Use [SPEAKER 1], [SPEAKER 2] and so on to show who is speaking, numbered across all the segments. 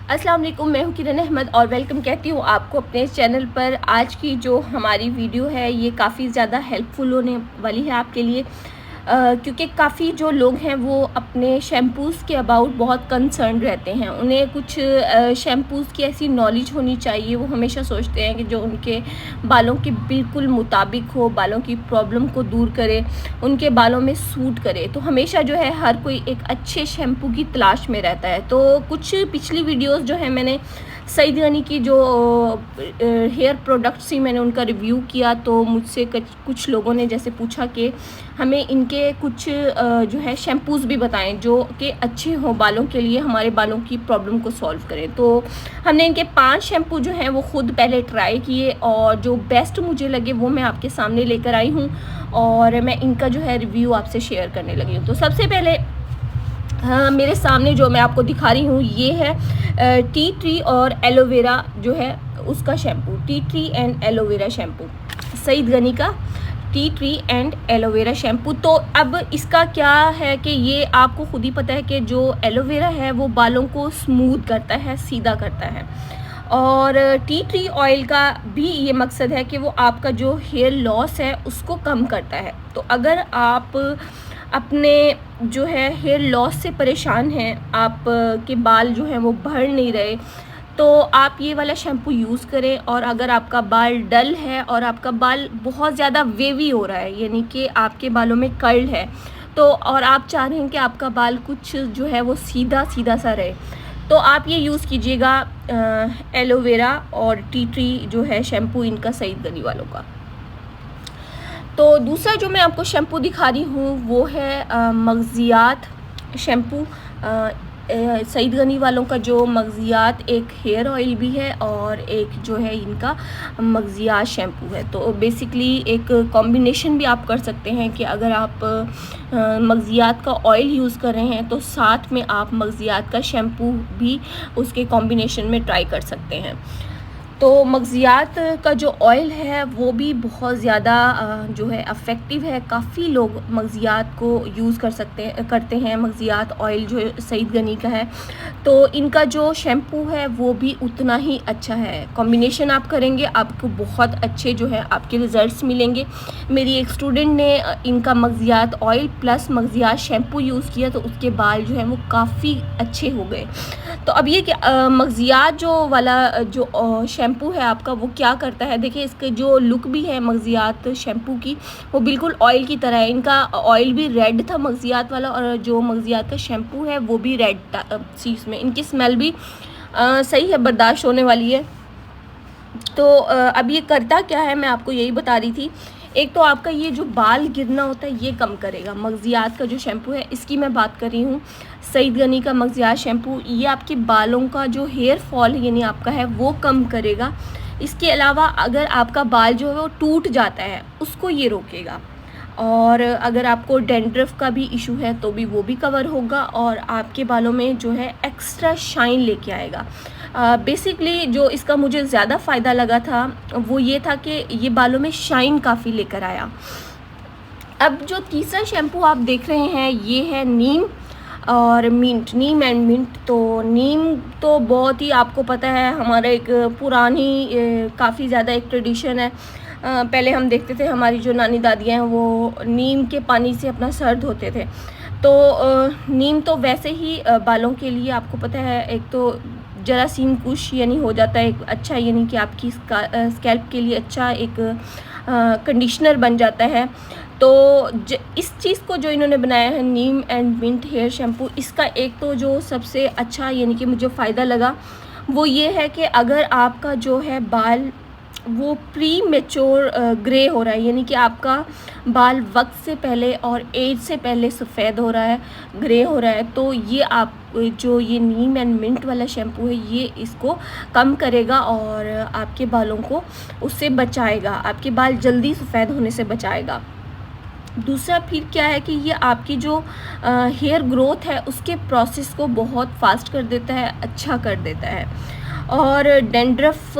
[SPEAKER 1] अस्सलाम वालेकुम, मैं हूँ किरण अहमद और वेलकम कहती हूँ आपको अपने चैनल पर। आज की जो हमारी वीडियो है ये काफ़ी ज़्यादा हेल्पफुल होने वाली है आपके लिए, क्योंकि काफ़ी जो लोग हैं वो अपने शैम्पूज़ के अबाउट बहुत कंसर्न रहते हैं। उन्हें कुछ शैम्पूज़ की ऐसी नॉलेज होनी चाहिए, वो हमेशा सोचते हैं कि जो उनके बालों के बिल्कुल मुताबिक हो, बालों की प्रॉब्लम को दूर करे, उनके बालों में सूट करे। तो हमेशा जो है हर कोई एक अच्छे शैम्पू की तलाश में रहता है। तो कुछ पिछली वीडियोज़ जो है मैंने सईद गनी की जो हेयर प्रोडक्ट्स ही मैंने उनका रिव्यू किया, तो मुझसे कुछ लोगों ने जैसे पूछा कि हमें इनके कुछ जो है शैम्पूज़ भी बताएं जो कि अच्छे हों बालों के लिए, हमारे बालों की प्रॉब्लम को सॉल्व करें। तो हमने इनके 5 शैम्पू जो हैं वो ख़ुद पहले ट्राई किए और जो बेस्ट मुझे लगे वो मैं आपके सामने लेकर आई हूँ और मैं इनका जो है रिव्यू आपसे शेयर करने लगी हूँ। तो सबसे पहले मेरे सामने जो मैं आपको दिखा रही हूँ ये है टी ट्री और एलोवेरा जो है उसका shampoo, tea tree and aloe vera shampoo, Saeed Ghani का tea tree and aloe vera shampoo. तो अब इसका क्या है कि ये आपको खुद ही पता है कि जो एलोवेरा है वो बालों को स्मूथ करता है, सीधा करता है, और टी ट्री ऑयल का भी ये मकसद है कि वो आपका जो हेयर लॉस है उसको कम करता है। तो अगर आप अपने जो है हेयर लॉस से परेशान हैं, आप के बाल जो हैं वो बढ़ नहीं रहे, तो आप ये वाला शैम्पू यूज़ करें। और अगर आपका बाल डल है और आपका बाल बहुत ज़्यादा वेवी हो रहा है, यानी कि आपके बालों में कर्ल है, तो और आप चाह रहे हैं कि आपका बाल कुछ जो है वो सीधा सीधा सा रहे, तो आप ये यूज़ कीजिएगा एलोवेरा और टी ट्री जो है शैम्पू इनका, सईद गनी वालों का। तो दूसरा जो मैं आपको शैम्पू दिखा रही हूँ वो है मगज़ियात शैम्पू। सईद गनी वालों का जो मगज़ियात एक हेयर ऑयल भी है और एक जो है इनका मगज़ियात शैम्पू है। तो बेसिकली एक कॉम्बिनेशन भी आप कर सकते हैं कि अगर आप मगज़ियात का ऑयल यूज़ कर रहे हैं तो साथ में आप मगज़ियात का शैम्पू भी उसके कॉम्बिनेशन में ट्राई कर सकते हैं। तो मगज़ियात का जो ऑयल है वो भी बहुत ज़्यादा जो है अफेक्टिव है। काफ़ी लोग मगज़ियात को यूज़ करते हैं। मगज़ियात ऑयल जो सईद गनी का है, तो इनका जो शैम्पू है वो भी उतना ही अच्छा है। कॉम्बिनेशन आप करेंगे आपको बहुत अच्छे जो है आपके रिज़ल्ट्स मिलेंगे। मेरी एक स्टूडेंट ने इनका मगज़ियात ऑयल प्लस मगज़ियात शैम्पू यूज़ किया तो उसके बाल जो हैं वो काफ़ी अच्छे हो गए। तो अब ये कि मगज़ियात जो वाला जो शैम्पू है आपका वो क्या करता है, देखिए इसके जो लुक भी है मगज़ियात शैम्पू की वो बिल्कुल ऑयल की तरह है। इनका ऑयल भी रेड था मगज़ियात वाला और जो मगज़ियात का शैम्पू है वो भी रेड था चीज़ में। इनकी स्मेल भी सही है, बर्दाश्त होने वाली है। तो अब ये करता क्या है मैं आपको यही बता रही थी। एक तो आपका ये जो बाल गिरना होता है ये कम करेगा। मगज़ियात का जो शैम्पू है इसकी मैं बात कर रही हूँ, सईद गनी का मगज़ियात शैम्पू, ये आपके बालों का जो हेयर फॉल यानी आपका है वो कम करेगा। इसके अलावा अगर आपका बाल जो है वो टूट जाता है उसको ये रोकेगा, और अगर आपको डैंड्रफ का भी इशू है तो भी वो भी कवर होगा और आपके बालों में जो है एक्स्ट्रा शाइन लेके आएगा। बेसिकली जो इसका मुझे ज़्यादा फ़ायदा लगा था वो ये था कि ये बालों में शाइन काफ़ी लेकर आया। अब जो तीसरा शैम्पू आप देख रहे हैं ये है नीम और मिंट, नीम एंड मिंट। तो नीम तो बहुत ही आपको पता है हमारा एक पुरानी काफ़ी ज़्यादा एक ट्रेडिशन है। पहले हम देखते थे हमारी जो नानी दादियाँ हैं वो नीम के पानी से अपना सर धोते थे। तो नीम तो वैसे ही बालों के लिए आपको पता है एक तो जरासीम कुश यानी हो जाता है एक अच्छा, यानी कि आपकी स्कैल्प के लिए अच्छा एक कंडीशनर बन जाता है। तो इस चीज़ को जो इन्होंने बनाया है नीम एंड मिंट हेयर शैम्पू, इसका एक तो जो सबसे अच्छा यानी कि मुझे फ़ायदा लगा वो ये है कि अगर आपका जो है बाल वो प्री मेच्योर ग्रे हो रहा है, यानी कि आपका बाल वक्त से पहले और एज से पहले सफ़ेद हो रहा है, ग्रे हो रहा है, तो ये आप जो ये नीम एंड मिंट वाला शैम्पू है ये इसको कम करेगा और आपके बालों को उससे बचाएगा, आपके बाल जल्दी सफ़ेद होने से बचाएगा। दूसरा फिर क्या है कि ये आपकी जो हेयर ग्रोथ है उसके प्रोसेस को बहुत फास्ट कर देता है, अच्छा कर देता है, और डैंड्रफ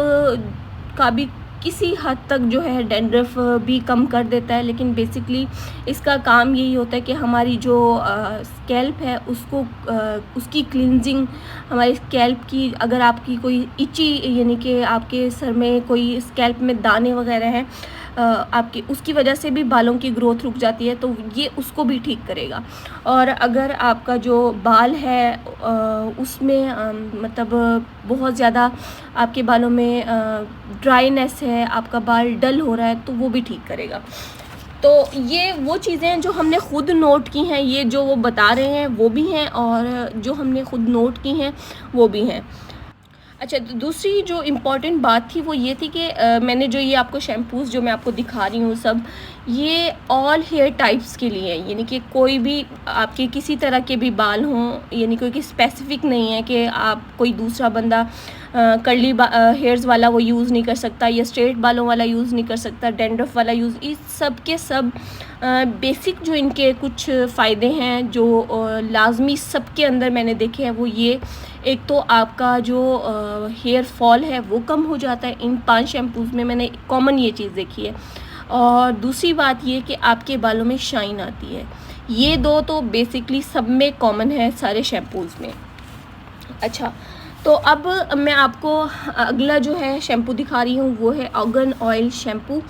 [SPEAKER 1] का भी किसी हद तक जो है डैंड्रफ भी कम कर देता है, लेकिन बेसिकली इसका काम यही होता है कि हमारी जो स्कैल्प है उसको उसकी क्लींजिंग, हमारी स्कैल्प की, अगर आपकी कोई इची यानी कि आपके सर में कोई स्कैल्प में दाने वगैरह हैं आपकी, उसकी वजह से भी बालों की ग्रोथ रुक जाती है, तो ये उसको भी ठीक करेगा। और अगर आपका जो बाल है उसमें मतलब बहुत ज़्यादा आपके बालों में ड्राइनेस है, आपका बाल डल हो रहा है, तो वो भी ठीक करेगा। तो ये वो चीज़ें हैं जो हमने ख़ुद नोट की हैं, ये जो वो बता रहे हैं वो भी हैं, और जो हमने ख़ुद नोट की हैं वो भी हैं। अच्छा, तो दूसरी जो इम्पॉर्टेंट बात थी वो ये थी कि मैंने जो ये आपको शैम्पूज़ जो मैं आपको दिखा रही हूँ सब, ये ऑल हेयर टाइप्स के लिए हैं, यानी कि कोई भी आपके किसी तरह के भी बाल हों, यानी कोई स्पेसिफिक नहीं है कि आप कोई दूसरा बंदा कर्ली हेयर्स वाला वो यूज़ नहीं कर सकता, या स्ट्रेट बालों वाला यूज़ नहीं कर सकता, डैंड्रफ वाला यूज़, इस सब के सब बेसिक जो इनके कुछ फ़ायदे हैं जो लाजमी सबके अंदर मैंने देखे हैं, वो ये, एक तो आपका जो हेयर फॉल है वो कम हो जाता है, इन 5 शैम्पूज़ में मैंने कॉमन ये चीज़ देखी है। और दूसरी बात ये कि आपके बालों में शाइन आती है। ये दो तो बेसिकली सब में कॉमन है सारे शैम्पूज़ में। अच्छा, तो अब मैं आपको अगला जो है शैम्पू दिखा रही हूँ वो है ऑर्गन ऑयल शैम्पू।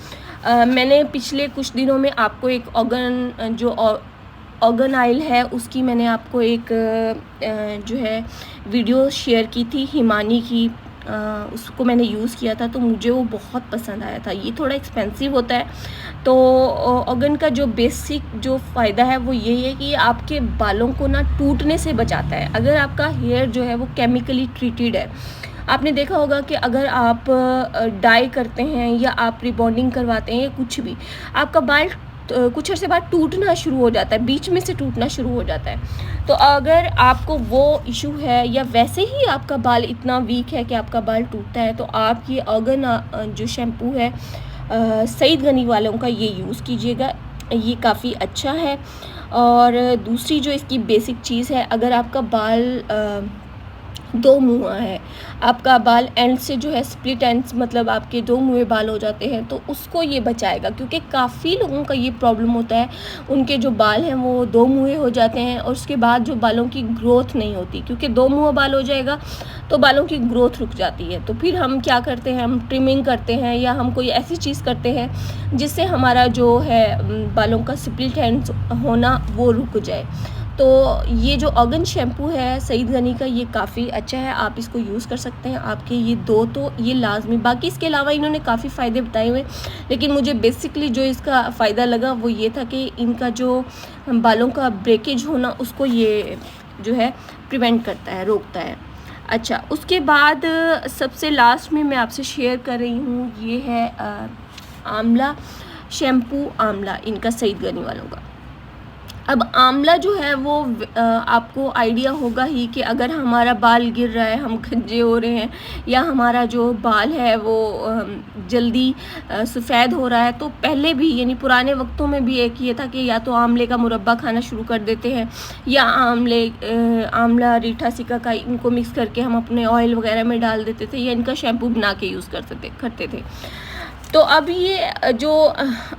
[SPEAKER 1] मैंने पिछले कुछ दिनों में आपको एक ऑर्गन ऑयल है उसकी मैंने आपको एक जो है वीडियो शेयर की थी हिमानी की, उसको मैंने यूज़ किया था, तो मुझे वो बहुत पसंद आया था। ये थोड़ा एक्सपेंसिव होता है, तो ऑर्गन का जो बेसिक जो फ़ायदा है वो यही है कि आपके बालों को ना टूटने से बचाता है। अगर आपका हेयर जो है वो केमिकली ट्रीटेड है, आपने देखा होगा कि अगर आप डाई करते हैं या आप रिबॉन्डिंग करवाते हैं या कुछ भी, आपका बाल कुछ अर्से बाद टूटना शुरू हो जाता है, बीच में से टूटना शुरू हो जाता है। तो अगर आपको वो इशू है या वैसे ही आपका बाल इतना वीक है कि आपका बाल टूटता है, तो आप ये ऑर्गन जो शैम्पू है सईद गनी वालों का ये यूज़ कीजिएगा, ये काफ़ी अच्छा है। और दूसरी जो इसकी बेसिक चीज़ है, अगर आपका बाल दो मुँहा है, आपका बाल एंड से जो है स्प्लिट एंड्स, मतलब आपके दो मुँहे बाल हो जाते हैं, तो उसको ये बचाएगा। क्योंकि काफ़ी लोगों का ये प्रॉब्लम होता है, उनके जो बाल हैं वो दो मुँहे हो जाते हैं और उसके बाद जो बालों की ग्रोथ नहीं होती, क्योंकि दो मुँहा बाल हो जाएगा तो बालों की ग्रोथ रुक जाती है। तो फिर हम क्या करते हैं, हम ट्रिमिंग करते हैं या हम कोई ऐसी चीज़ करते हैं जिससे हमारा जो है बालों का स्प्लिट एंड्स होना वो रुक जाए। तो ये जो ऑर्गन शैम्पू है सईद गनी का, ये काफ़ी अच्छा है, आप इसको यूज़ कर सकते हैं। आपके ये दो तो ये लाजमी, बाकी इसके अलावा इन्होंने काफ़ी फ़ायदे बताए हुए, लेकिन मुझे बेसिकली जो इसका फ़ायदा लगा वो ये था कि इनका जो बालों का ब्रेकेज होना उसको ये जो है प्रिवेंट करता है, रोकता है। अच्छा, उसके बाद सबसे लास्ट में मैं आपसे शेयर कर रही हूँ ये है आंवला शैम्पू, आंवला इनका सईद गनी वालों का। अब आंवला जो है वो आपको आइडिया होगा ही कि अगर हमारा बाल गिर रहा है, हम गंजे हो रहे हैं, या हमारा जो बाल है वो जल्दी सफ़ेद हो रहा है, तो पहले भी यानी पुराने वक्तों में भी एक ये था कि या तो आंवले का मुरब्बा खाना शुरू कर देते हैं, या आंवला रीठा सिकाकाई इनको मिक्स करके हम अपने ऑयल वगैरह में डाल देते थे, या इनका शैम्पू बना के यूज़ करते थे। तो अब ये जो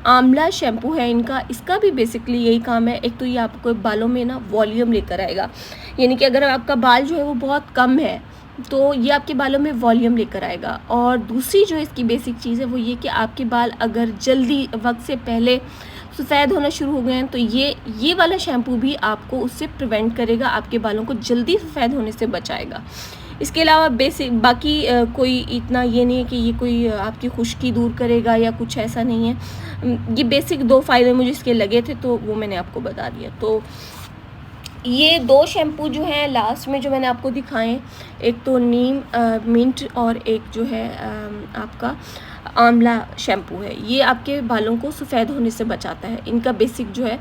[SPEAKER 1] आंवला शैम्पू है इनका, इसका भी बेसिकली यही काम है। एक तो ये आपको बालों में ना वॉल्यूम लेकर आएगा, यानी कि अगर आपका बाल जो है वो बहुत कम है तो ये आपके बालों में वॉल्यूम लेकर आएगा। और दूसरी जो इसकी बेसिक चीज़ है वो ये कि आपके बाल अगर जल्दी वक्त से पहले सफ़ेद होना शुरू हो गए हैं, तो ये वाला शैम्पू भी आपको उससे प्रिवेंट करेगा, आपके बालों को जल्दी सफ़ेद होने से बचाएगा। इसके अलावा बेसिक बाकी कोई इतना ये नहीं है कि ये कोई आपकी खुश्की दूर करेगा या कुछ ऐसा नहीं है। ये बेसिक 2 फ़ायदे मुझे इसके लगे थे, तो वो मैंने आपको बता दिया। तो ये 2 शैम्पू जो हैं लास्ट में जो मैंने आपको दिखाए, एक तो नीम मिंट और एक जो है आपका आंवला शैम्पू है, ये आपके बालों को सफ़ेद होने से बचाता है। इनका बेसिक जो है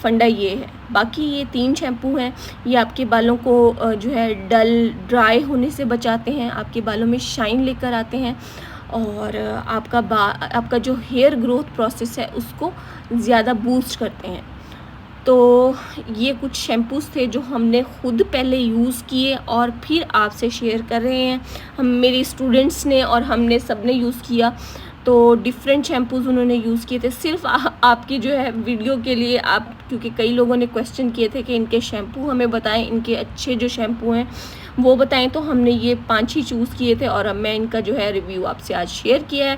[SPEAKER 1] फंडा ये है। बाकी ये 3 शैम्पू हैं, ये आपके बालों को जो है डल ड्राई होने से बचाते हैं, आपके बालों में शाइन लेकर आते हैं, और आपका जो हेयर ग्रोथ प्रोसेस है उसको ज़्यादा बूस्ट करते हैं। तो ये कुछ शैम्पूज़ थे जो हमने ख़ुद पहले यूज़ किए और फिर आपसे शेयर कर रहे हैं। हम मेरे स्टूडेंट्स ने और हमने सब ने यूज़ किया। तो डिफरेंट शैम्पूज़ उन्होंने यूज़ किए थे सिर्फ आपकी जो है वीडियो के लिए, आप क्योंकि कई लोगों ने क्वेश्चन किए थे कि इनके शैम्पू हमें बताएं, इनके अच्छे जो शैम्पू हैं वो बताएं, तो हमने ये 5 ही चूज़ किए थे और अब मैं इनका जो है रिव्यू आपसे आज शेयर किया है।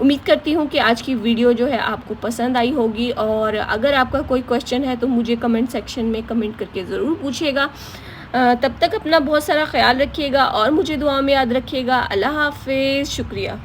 [SPEAKER 1] उम्मीद करती हूँ कि आज की वीडियो जो है आपको पसंद आई होगी, और अगर आपका कोई क्वेश्चन है तो मुझे कमेंट सेक्शन में कमेंट करके ज़रूर पूछिएगा। तब तक अपना बहुत सारा ख्याल रखिएगा और मुझे दुआ में याद रखिएगा। अल्लाह हाफ़िज़, शुक्रिया।